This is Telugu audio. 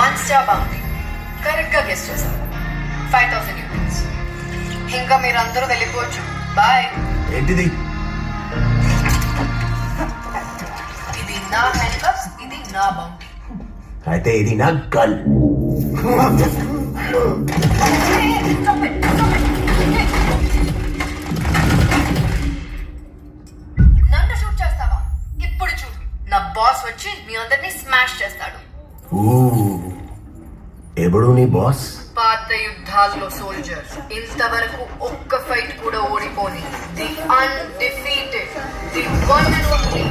1 స్టార్ బౌంటీ. కరెక్ట్ గా గెస్ట్ చేశారు. 5000 యూనిట్స్. ఇంకా మీరందరూ వెళ్ళిపోవచ్చు. బాయ్. ఏంటిది? ఇది నా హ్యాండ్ కప్స్, ఇది నా బౌంటీ. అయితే ఇది నా గన్. నన్ను షూట్ చేస్తావా? ఇప్పుడు చూడు, నా బాస్ వచ్చి మీ అందరినీ స్మాష్ చేస్తాడు. ఎప్పుడు నీ బాస్? పాత యుద్ధాల్లో సోల్జర్, ఇంతవరకు ఒక్క ఫైట్ కూడా ఓడిపోని the undefeated, the one and only